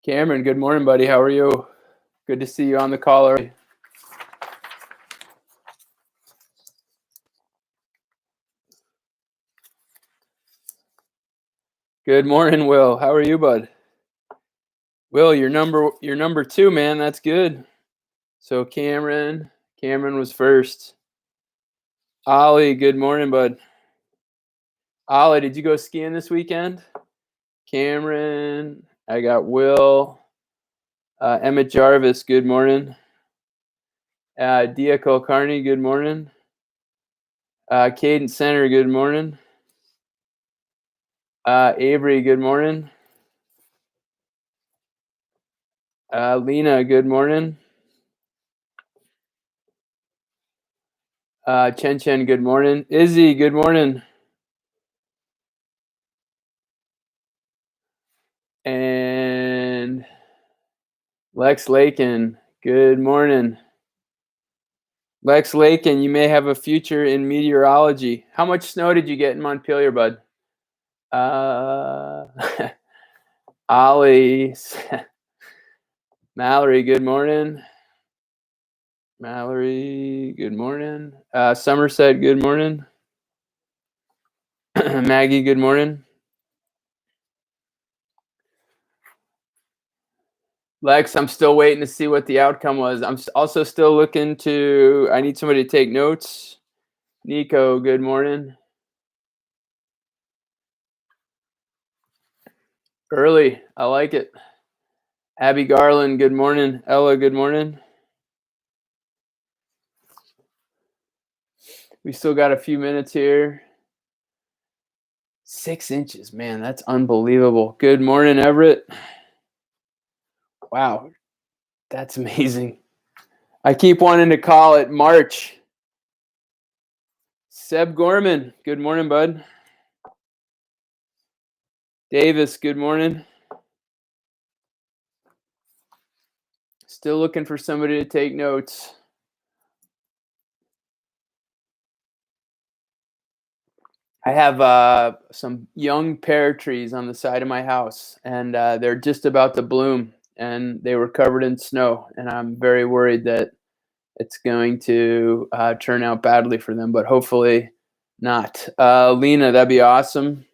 Cameron, good morning, buddy. How are you? Good to see you on the call early. Good morning, Will. How are you, bud? Will, you're number two, man. That's good. So Cameron was first. Ollie, good morning, bud. Ollie, did you go skiing this weekend? Cameron, I got Will. Emmett Jarvis, good morning. Dia Kulkarni, good morning. Cadence Center, good morning. Avery, good morning. Lena, good morning. Chen, good morning. Izzy, good morning. And Lex Lakin, good morning. Lex Lakin, you may have a future in meteorology. How much snow did you get in Montpelier, bud? Ollie, Mallory, good morning. Mallory, good morning. Somerset, good morning. Maggie, good morning. Lex, I'm still waiting to see what the outcome was. I'm also still looking to, I need somebody to take notes. Nico, good morning. Early, I like it. Abby Garland, good morning. Ella, good morning. We still got a few minutes here. 6 inches, man, that's unbelievable. Good morning, Everett. Wow, that's amazing. I keep wanting to call it March. Seb Gorman, good morning, bud. Davis, good morning. Still looking for somebody to take notes. I have some young pear trees on the side of my house, and they're just about to bloom, and they were covered in snow, and I'm very worried that it's going to turn out badly for them, but hopefully not. Lena, that'd be awesome.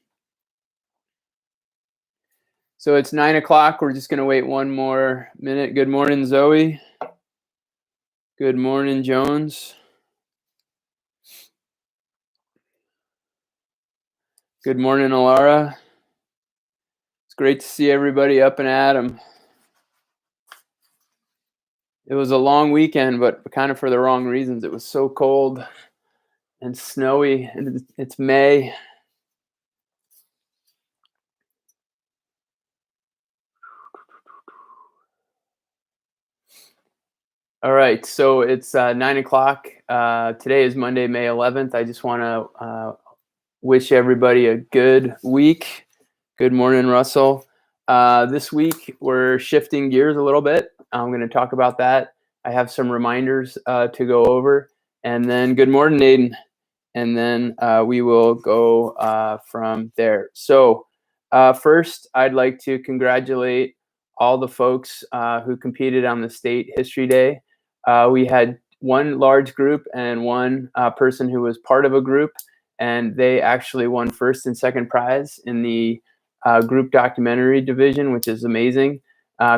So it's 9 o'clock. We're just going to wait one more minute. Good morning, Zoe. Good morning, Jones. Good morning, Alara. It's great to see everybody up and at 'em. It was a long weekend, but kind of for the wrong reasons. It was so cold and snowy, and it's May. All right, so it's 9 o'clock. Today is Monday, May 11th. I just want to wish everybody a good week. Good morning, Russell. This week, we're shifting gears a little bit. I'm going to talk about that. I have some reminders to go over. And then good morning, Aiden. And then we will go from there. So first, I'd like to congratulate all the folks who competed on the State History Day. We had one large group and one person who was part of a group, and they actually won first and second prize in the group documentary division, which is amazing.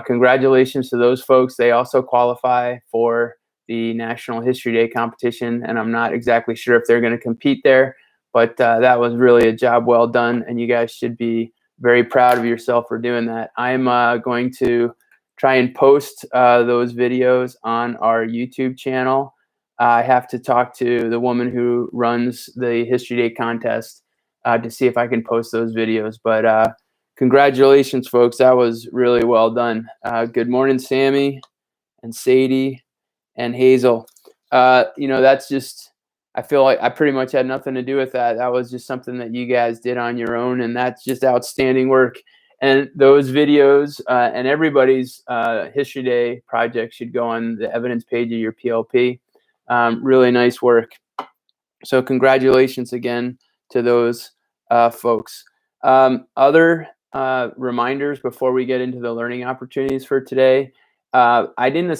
Congratulations to those folks. They also qualify for the National History Day competition, and I'm not exactly sure if they're going to compete there, but that was really a job well done, and you guys should be very proud of yourself for doing that. I'm going to try and post those videos on our YouTube channel. I have to talk to the woman who runs the History Day contest to see if I can post those videos, but congratulations, folks. That was really well done. Good morning, Sammy and Sadie and Hazel. That's just, I feel like I pretty much had nothing to do with that. That was just something that you guys did on your own, and that's just outstanding work. And those videos and everybody's History Day project should go on the evidence page of your PLP. Really nice work. So congratulations again to those folks. Other reminders before we get into the learning opportunities for today. I didn't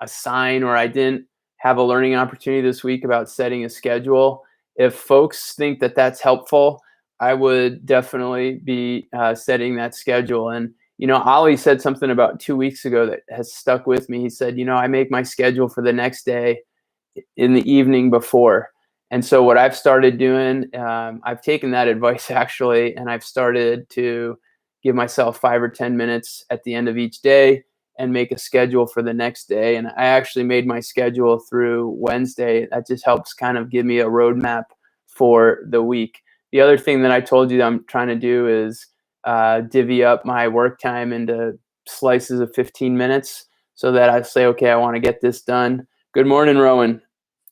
assign, or I didn't have a learning opportunity this week about setting a schedule. If folks think that that's helpful, I would definitely be setting that schedule. And Ollie said something about 2 weeks ago that has stuck with me. He said, I make my schedule for the next day in the evening before. And so what I've started doing, I've taken that advice actually, and I've started to give myself 5 or 10 minutes at the end of each day and make a schedule for the next day. And I actually made my schedule through Wednesday. That just helps kind of give me a roadmap for the week. The other thing that I told you that I'm trying to do is divvy up my work time into slices of 15 minutes so that I say, okay, I want to get this done. Good morning, Rowan.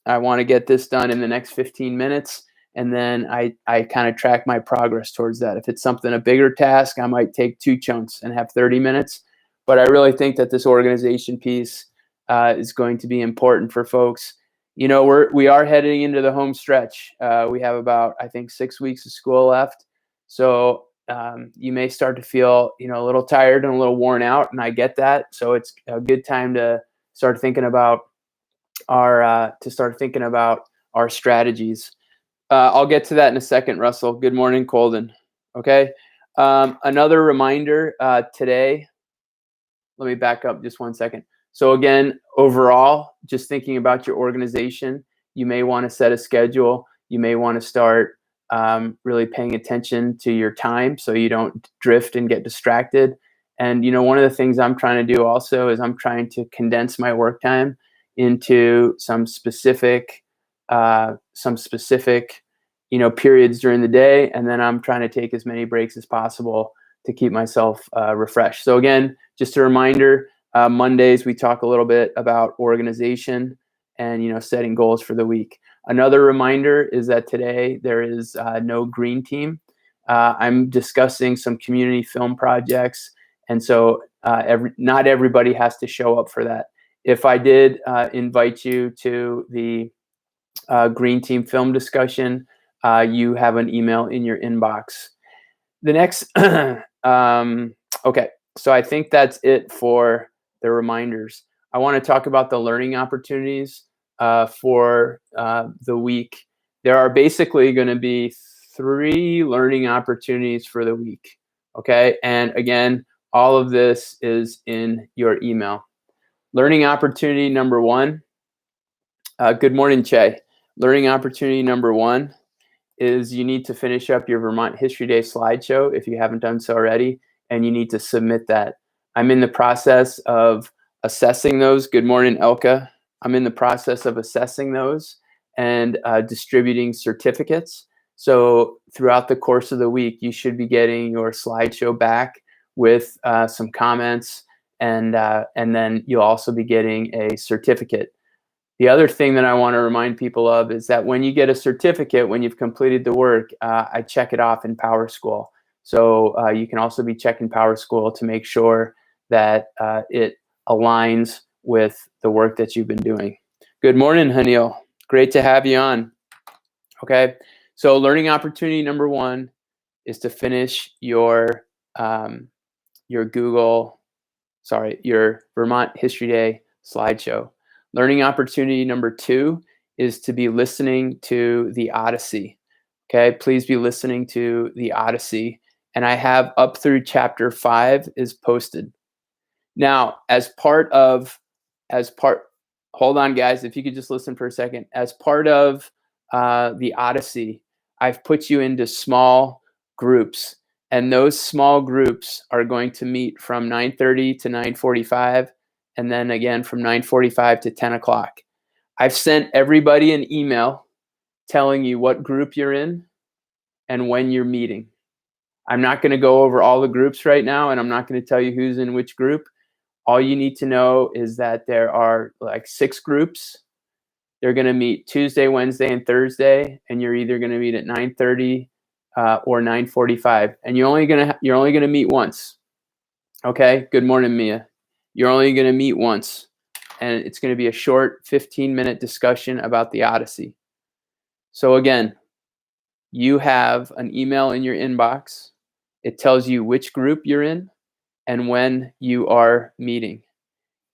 I want to get this done in the next 15 minutes. And then I kind of track my progress towards that. If it's a bigger task, I might take 2 chunks and have 30 minutes. But I really think that this organization piece is going to be important for folks. We are heading into the home stretch. We have about, I think, 6 weeks of school left. So you may start to feel, a little tired and a little worn out, and I get that. So it's a good time to start thinking about our strategies. I'll get to that in a second, Russell. Good morning, Colden. Okay. Another reminder today. Let me back up just 1 second. So again, overall, just thinking about your organization, you may want to set a schedule. You may want to start really paying attention to your time so you don't drift and get distracted. And one of the things I'm trying to do also is I'm trying to condense my work time into some specific periods during the day, and then I'm trying to take as many breaks as possible to keep myself refreshed. So again, just a reminder, Mondays we talk a little bit about organization and setting goals for the week. Another reminder is that today there is no green team. I'm discussing some community film projects, and so not everybody has to show up for that. If I did invite you to the green team film discussion, you have an email in your inbox. The next, okay, so I think that's it for the reminders. I want to talk about the learning opportunities for the week. There are basically going to be 3 learning opportunities for the week, okay? And again, all of this is in your email. Learning opportunity number 1. Good morning, Che. Learning opportunity number 1 is you need to finish up your Vermont History Day slideshow if you haven't done so already, and you need to submit that. I'm in the process of assessing those. Good morning, Elka. I'm in the process of assessing those and distributing certificates. So throughout the course of the week, you should be getting your slideshow back with some comments, and then you'll also be getting a certificate. The other thing that I want to remind people of is that when you get a certificate, when you've completed the work, I check it off in PowerSchool. So you can also be checking PowerSchool to make sure that it aligns with the work that you've been doing. Good morning, Hanil. Great to have you on. Okay, so learning opportunity number 1 is to finish your Vermont History Day slideshow. Learning opportunity number 2 is to be listening to the Odyssey. Okay, please be listening to the Odyssey. And I have up through chapter 5 is posted. Now, hold on guys, if you could just listen for a second. As part of the Odyssey, I've put you into small groups. And those small groups are going to meet from 9:30 to 9:45. And then again from 9:45 to 10 o'clock. I've sent everybody an email telling you what group you're in and when you're meeting. I'm not going to go over all the groups right now, and I'm not going to tell you who's in which group. All you need to know is that there are like 6 groups. They're going to meet Tuesday, Wednesday, and Thursday, and you're either going to meet at 9:30 or 9:45, and you're only going to meet once. Okay. Good morning, Mia. You're only going to meet once, and it's going to be a short 15-minute discussion about the Odyssey. So again, you have an email in your inbox It tells you which group you're in and when you are meeting.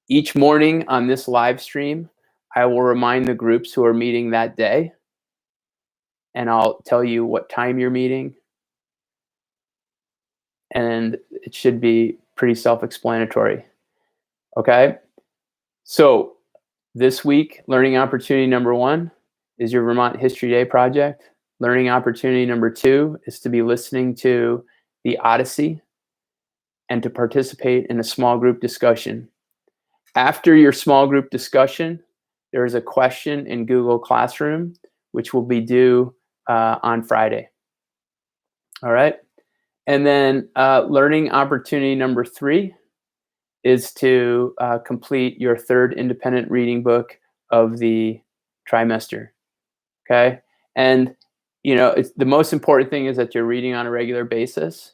Each morning on this live stream, I will remind the groups who are meeting that day, and I'll tell you what time you're meeting, and it should be pretty self-explanatory. Okay? So this week, learning opportunity number 1 is your Vermont History Day project. Learning opportunity number 2 is to be listening to the Odyssey and to participate in a small group discussion. After your small group discussion, there is a question in Google Classroom, which will be due on Friday. All right. And then learning opportunity number 3 is to complete your 3rd independent reading book of the trimester. Okay. And, the most important thing is that you're reading on a regular basis.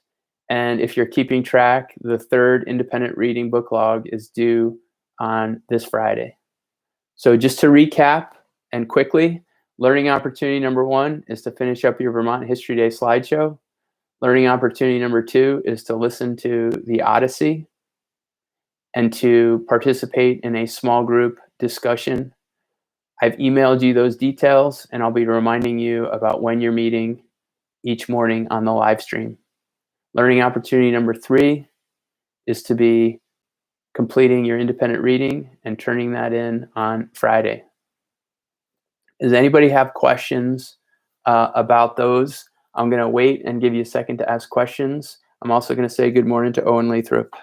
And if you're keeping track, the 3rd independent reading book log is due on this Friday. So just to recap and quickly, learning opportunity number 1 is to finish up your Vermont History Day slideshow. Learning opportunity number 2 is to listen to the Odyssey and to participate in a small group discussion. I've emailed you those details, and I'll be reminding you about when you're meeting each morning on the live stream. Learning opportunity number 3 is to be completing your independent reading and turning that in on Friday. Does anybody have questions about those? I'm going to wait and give you a second to ask questions. I'm also going to say good morning to Owen Lathrop.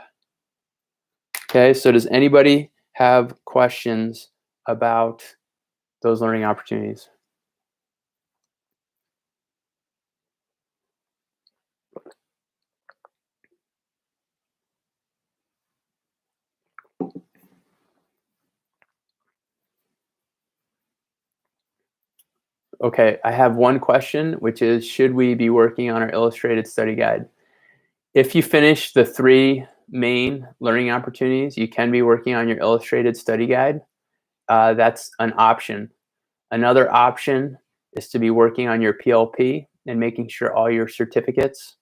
Okay, so does anybody have questions about those learning opportunities? Okay, I have one question, which is, should we be working on our illustrated study guide? If you finish the 3 main learning opportunities, you can be working on your illustrated study guide. That's an option. Another option is to be working on your PLP and making sure all your certificates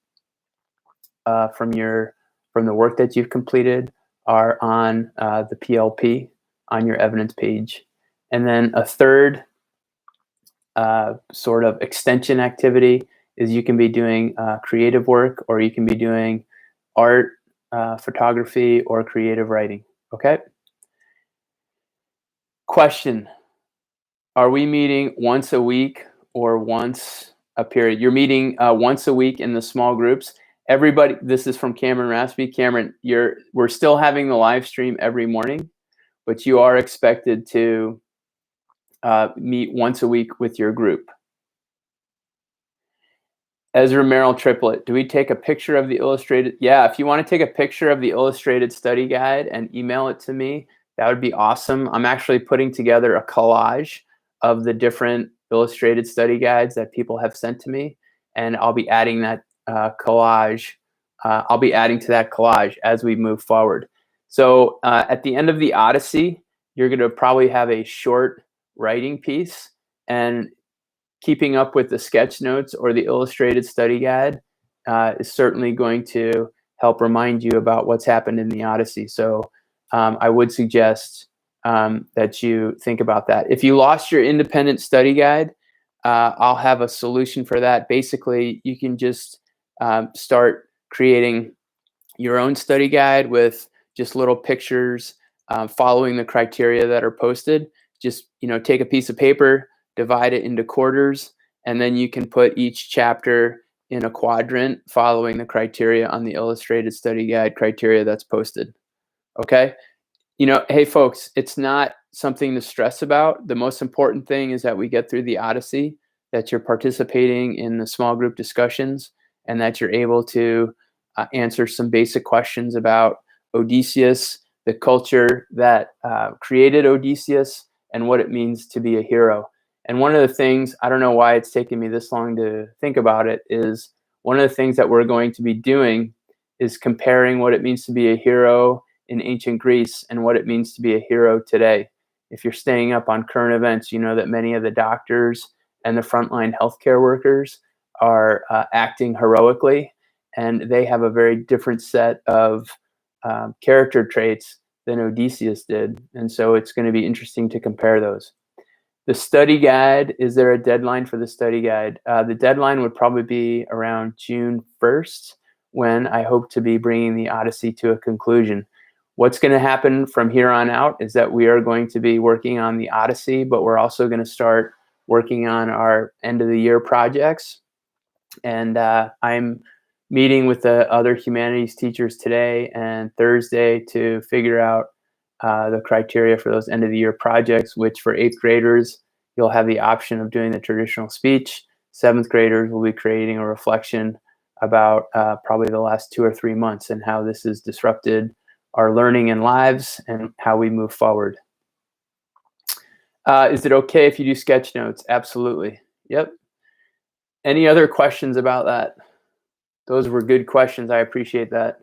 from the work that you've completed are on the PLP on your evidence page. And then a third sort of extension activity is you can be doing creative work, or you can be doing art, photography, or creative writing. Okay? Question: are we meeting once a week or once a period? You're meeting once a week in the small groups. Everybody, this is from Cameron Raspy. Cameron, we're still having the live stream every morning, but you are expected to meet once a week with your group. Ezra Merrill Triplet, do we take a picture of the illustrated? Yeah, if you want to take a picture of the illustrated study guide and email it to me, that would be awesome. I'm actually putting together a collage of the different illustrated study guides that people have sent to me, and I'll be adding that collage. I'll be adding to that collage as we move forward. So at the end of the Odyssey, you're going to probably have a short writing piece, and keeping up with the sketch notes or the illustrated study guide is certainly going to help remind you about what's happened in the Odyssey. So I would suggest that you think about that. If you lost your independent study guide, I'll have a solution for that. Basically, you can just start creating your own study guide with just little pictures following the criteria that are posted. Just take a piece of paper, divide it into quarters, and then you can put each chapter in a quadrant following the criteria on the illustrated study guide criteria that's posted. Okay? Hey folks, it's not something to stress about. The most important thing is that we get through the Odyssey, that you're participating in the small group discussions, and that you're able to answer some basic questions about Odysseus, the culture that created Odysseus, and what it means to be a hero. And one of the things, I don't know why it's taken me this long to think about it, is one of the things that we're going to be doing is comparing what it means to be a hero in ancient Greece and what it means to be a hero today. If you're staying up on current events, you know that many of the doctors and the frontline healthcare workers are acting heroically. and they have a very different set of character traits than Odysseus did. And so it's going to be interesting to compare those. The study guide, is there a deadline for the study guide? The deadline would probably be around June 1st, when I hope to be bringing the Odyssey to a conclusion. What's going to happen from here on out is that we are going to be working on the Odyssey, but we're also going to start working on our end of the year projects. And I'm meeting with the other humanities teachers today and Thursday to figure out the criteria for those end of the year projects, which for 8th graders, you'll have the option of doing the traditional speech. 7th graders will be creating a reflection about probably the last 2 or 3 months and how this has disrupted our learning and lives and how we move forward. Is it okay if you do sketch notes? Absolutely. Yep. Any other questions about that? Those were good questions. I appreciate that.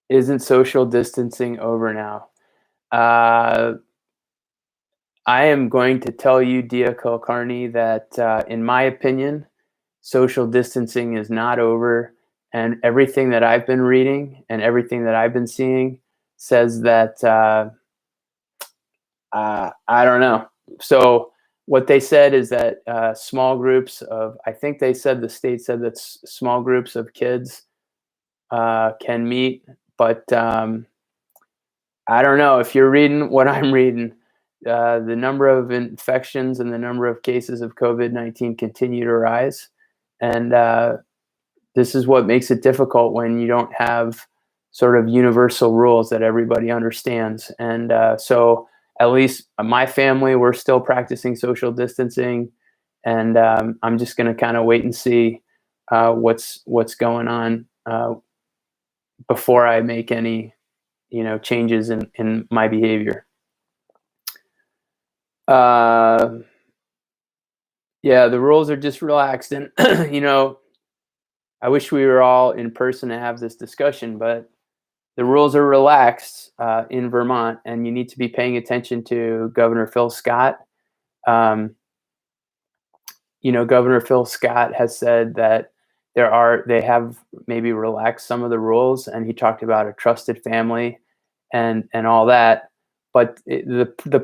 Isn't social distancing over now? I am going to tell you, Dia Kulkarni, that in my opinion, social distancing is not over. And everything that I've been reading and everything that I've been seeing says that, I don't know. So what they said is that small groups of, I think they said, the state said that small groups of kids can meet. But I don't know, if you're reading what I'm reading, the number of infections and the number of cases of COVID-19 continue to rise. And this is what makes it difficult when you don't have sort of universal rules that everybody understands. And so at least my family, we're still practicing social distancing. And I'm just going to kind of wait and see what's going on before I make any, changes in my behavior. Yeah, the rules are just relaxed. And, I wish we were all in person to have this discussion, but the rules are relaxed in Vermont, and you need to be paying attention to Governor Phil Scott. Governor Phil Scott has said that they have maybe relaxed some of the rules, and he talked about a trusted family and all that. But the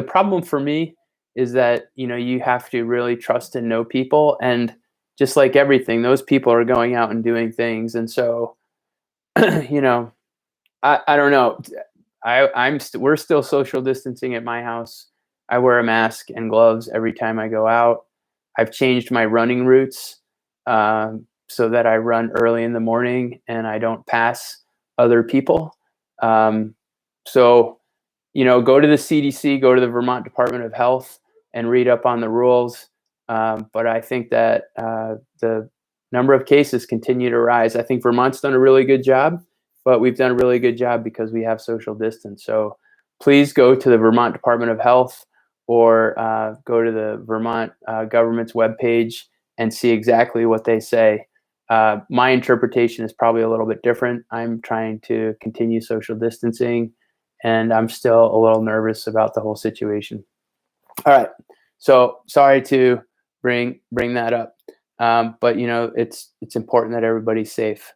problem for me is that you have to really trust and know people, and just like everything, those people are going out and doing things, and so I don't know. We're still social distancing at my house. I wear a mask and gloves every time I go out. I've changed my running routes so that I run early in the morning and I don't pass other people. So, go to the CDC, go to the Vermont Department of Health and read up on the rules. But I think that the number of cases continue to rise. I think Vermont's done a really good job, but we've done a really good job because we have social distance. So please go to the Vermont Department of Health or go to the Vermont government's webpage and see exactly what they say. My interpretation is probably a little bit different. I'm trying to continue social distancing, and I'm still a little nervous about the whole situation. All right. So sorry to bring that up. But it's important that everybody's safe.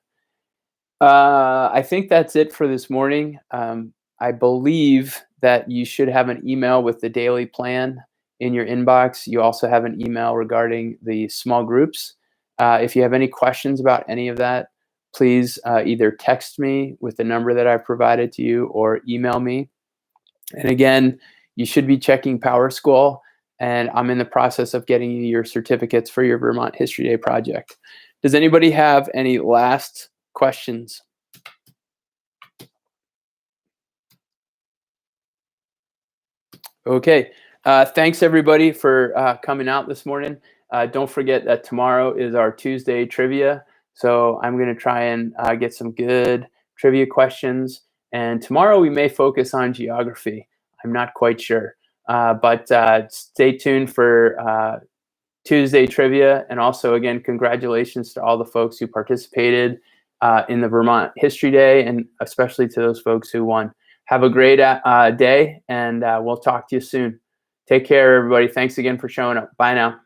I think that's it for this morning. I believe that you should have an email with the daily plan in your inbox. You also have an email regarding the small groups. If you have any questions about any of that, please either text me with the number that I've provided to you or email me. And again, you should be checking PowerSchool, and I'm in the process of getting you your certificates for your Vermont History Day project. Does anybody have any last questions? Okay. Thanks everybody for coming out this morning. Don't forget that tomorrow is our Tuesday trivia. So I'm going to try and get some good trivia questions. And tomorrow we may focus on geography. I'm not quite sure. But stay tuned for Tuesday trivia. And also, again, congratulations to all the folks who participated in the Vermont History Day, and especially to those folks who won. Have a great day, and we'll talk to you soon. Take care, everybody. Thanks again for showing up. Bye now.